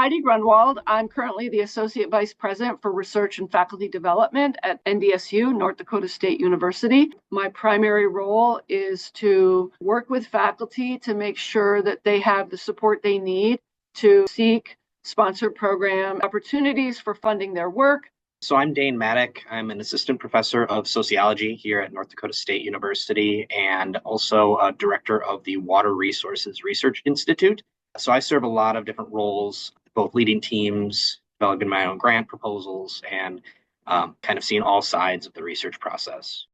Heidi Grunwald. I'm currently the Associate Vice President for Research and Faculty Development at NDSU, North Dakota State University. My primary role is to work with faculty to make sure that they have the support they need to seek sponsored program opportunities for funding their work. So I'm Dane Maddock. I'm an assistant professor of sociology here at North Dakota State University and also a director of the Water Resources Research Institute. So I serve a lot of different roles, both leading teams, developing my own grant proposals, and kind of seeing all sides of the research process.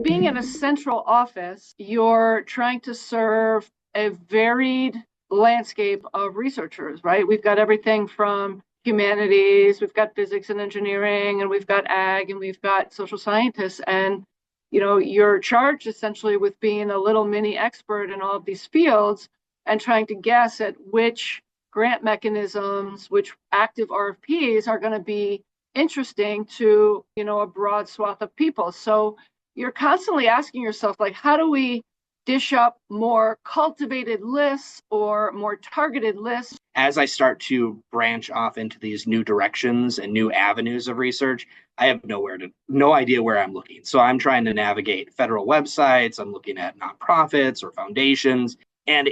Being in a central office, you're trying to serve a varied landscape of researchers, right? We've got everything from humanities, we've got physics and engineering, and we've got ag, and we've got social scientists. And, you know, you're charged essentially with being a little mini expert in all of these fields and trying to guess at which grant mechanisms, which active RFPs are going to be interesting to, you know, a broad swath of people. So you're constantly asking yourself, like, how do we dish up more cultivated lists or more targeted lists? As I start to branch off into these new directions and new avenues of research, I have no idea where I'm looking. So I'm trying to navigate federal websites. I'm looking at nonprofits or foundations, and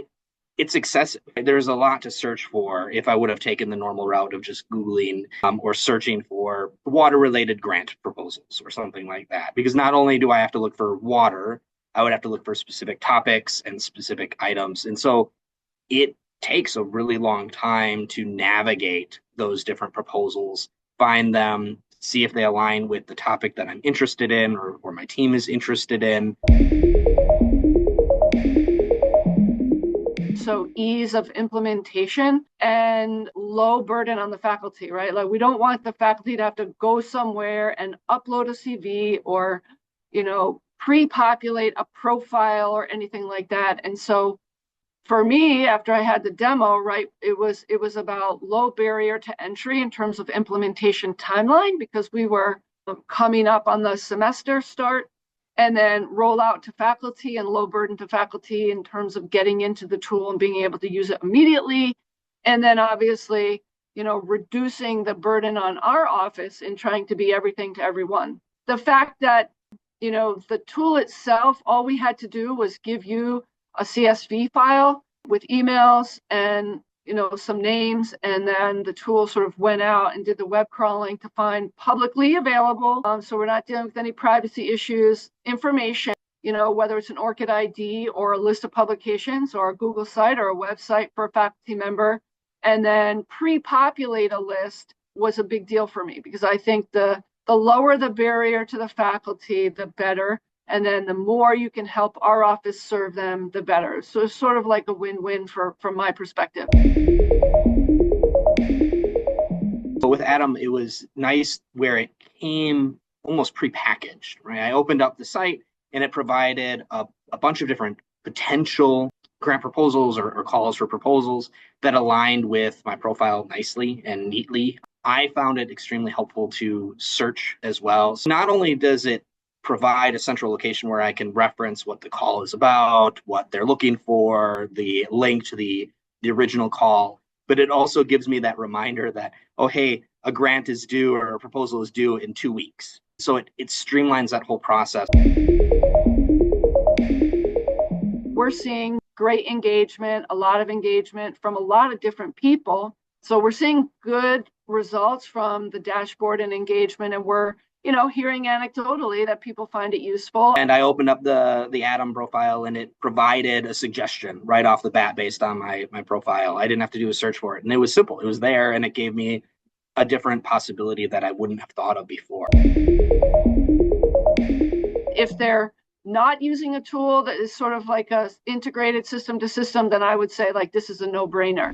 it's excessive. There's a lot to search for if I would have taken the normal route of just Googling or searching for water-related grant proposals or something like that. Because not only do I have to look for water, I would have to look for specific topics and specific items. And so it takes a really long time to navigate those different proposals, find them, see if they align with the topic that I'm interested in or my team is interested in. So ease of implementation and low burden on the faculty, right? Like, we don't want the faculty to have to go somewhere and upload a CV or, you know, pre-populate a profile or anything like that. And so for me, after I had the demo, right, it was about low barrier to entry in terms of implementation timeline, because we were coming up on the semester start, and then roll out to faculty and low burden to faculty in terms of getting into the tool and being able to use it immediately. And then obviously, you know, reducing the burden on our office in trying to be everything to everyone. The fact that, you know, the tool itself, all we had to do was give you a CSV file with emails and, you know, some names, and then the tool sort of went out and did the web crawling to find publicly available. So we're not dealing with any privacy issues, information, you know, whether it's an ORCID ID or a list of publications or a Google site or a website for a faculty member, and then pre-populate a list was a big deal for me, because I think the lower the barrier to the faculty, the better. And then the more you can help our office serve them, the better. So it's sort of like a win-win from my perspective. But with Atom, it was nice where it came almost prepackaged, right? I opened up the site and it provided a bunch of different potential grant proposals or calls for proposals that aligned with my profile nicely and neatly. I found it extremely helpful to search as well. So not only does it provide a central location where I can reference what the call is about, what they're looking for, the link to the original call, but it also gives me that reminder that, oh, hey, a grant is due or a proposal is due in 2 weeks. So it streamlines that whole process. We're seeing great engagement, a lot of engagement from a lot of different people. So we're seeing good results from the dashboard and engagement, and we're, you know, hearing anecdotally that people find it useful. And I opened up the Atom profile and it provided a suggestion right off the bat based on my profile. I didn't have to do a search for it. And it was simple. It was there, and it gave me a different possibility that I wouldn't have thought of before. If they're not using a tool that is sort of like a integrated system to system, then I would say, like, this is a no-brainer.